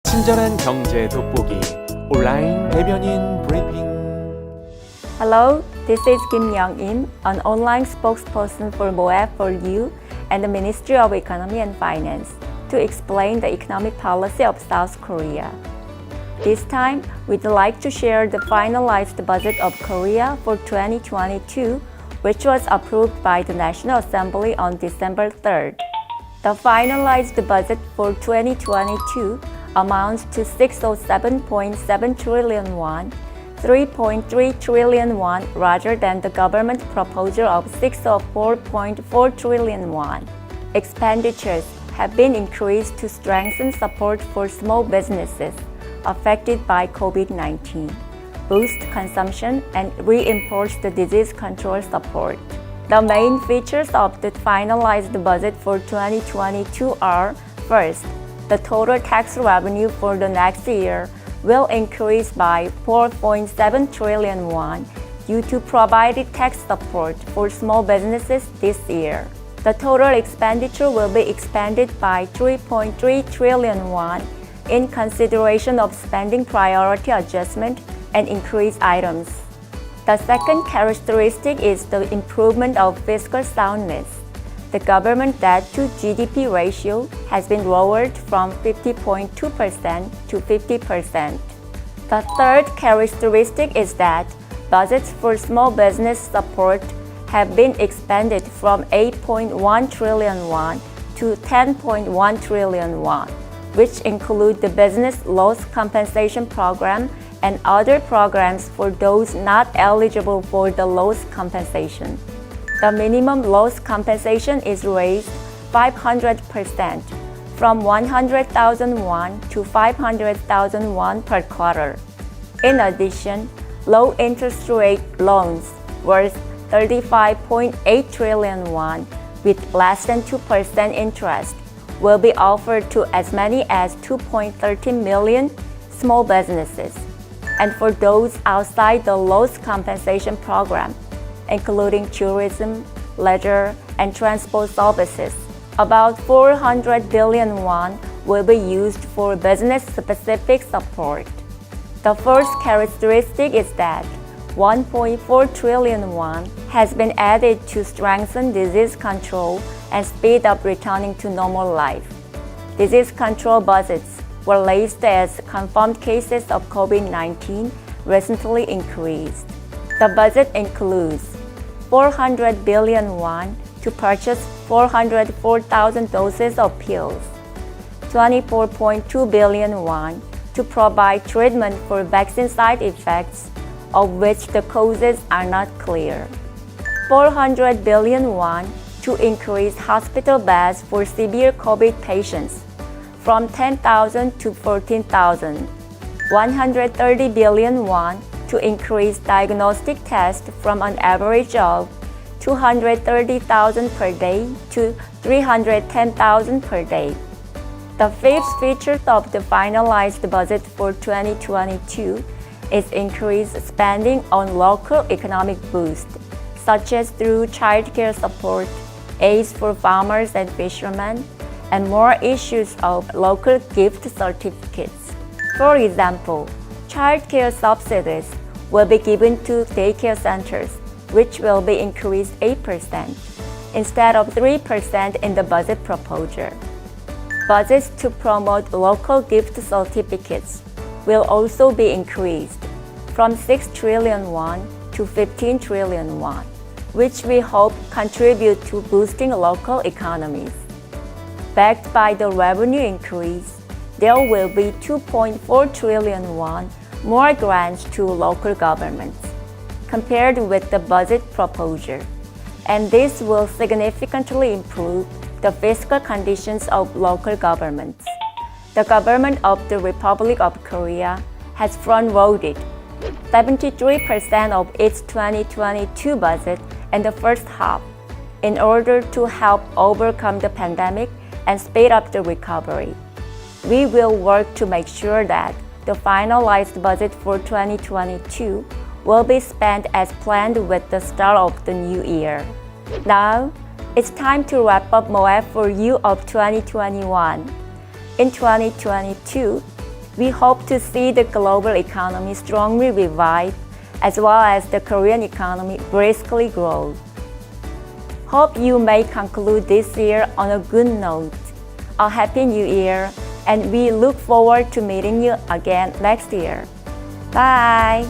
친절한 경제 돋보기 온라인 대변인 브리핑. Hello, this is Kim Young-in, an online spokesperson for MOEF4U and the Ministry of Economy and Finance, to explain the economic policy of South Korea. This time, we'd like to share the finalized budget of Korea for 2022, which was approved by the National Assembly on December 3rd. The finalized budget for 2022 amounts to 607.7 trillion won, 3.3 trillion won rather than the government proposal of 604.4 trillion won. Expenditures have been increased to strengthen support for small businesses affected by COVID-19, boost consumption, and reinforce the disease control support. The main features of the finalized budget for 2022 are: first, the total tax revenue for the next year will increase by 4.7 trillion won due to provided tax support for small businesses this year. The total expenditure will be expanded by 3.3 trillion won in consideration of spending priority adjustment and increased items. The second characteristic is the improvement of fiscal soundness. The government debt to GDP ratio has been lowered from 50.2% to 50%. The third characteristic is that budgets for small business support have been expanded from 8.1 trillion won to 10.1 trillion won, which include the business loss compensation program and other programs for those not eligible for the loss compensation. The minimum loss compensation is raised 500% from 100,000 won to 500,000 won per quarter. In addition, low interest rate loans worth 35.8 trillion won with less than 2% interest will be offered to as many as 2.13 million small businesses. And for those outside the loss compensation program, including tourism, leisure, and transport services, about 400 billion won will be used for business-specific support. The first characteristic is that 1.4 trillion won has been added to strengthen disease control and speed up returning to normal life. Disease control budgets were raised as confirmed cases of COVID-19 recently increased. The budget includes 400 billion won to purchase 404,000 doses of pills, 24.2 billion won to provide treatment for vaccine side effects, of which the causes are not clear, 400 billion won to increase hospital beds for severe COVID patients from 10,000 to 14,000, 130 billion won to increase diagnostic tests from an average of 230,000 per day to 310,000 per day. The fifth feature of the finalized budget for 2022 is increased spending on local economic boost, such as through childcare support, aids for farmers and fishermen, and more issues of local gift certificates. For example, childcare subsidies will be given to daycare centers, which will be increased 8% instead of 3% in the budget proposal. Budgets to promote local gift certificates will also be increased from 6 trillion won to 15 trillion won, which we hope contribute to boosting local economies. Backed by the revenue increase, there will be 2.4 trillion won more grants to local governments compared with the budget proposal, and this will significantly improve the fiscal conditions of local governments. The government of the Republic of Korea has front-loaded 73% of its 2022 budget in the first half in order to help overcome the pandemic and speed up the recovery. We will work to make sure that the finalized budget for 2022 will be spent as planned with the start of the new year. Now, it's time to wrap up MOEF4U of 2021. In 2022, We hope to see the global economy strongly revive, as well as the Korean economy briskly grow. Hope you may conclude this year on a good note. A Happy New Year, and we look forward to meeting you again next year. Bye!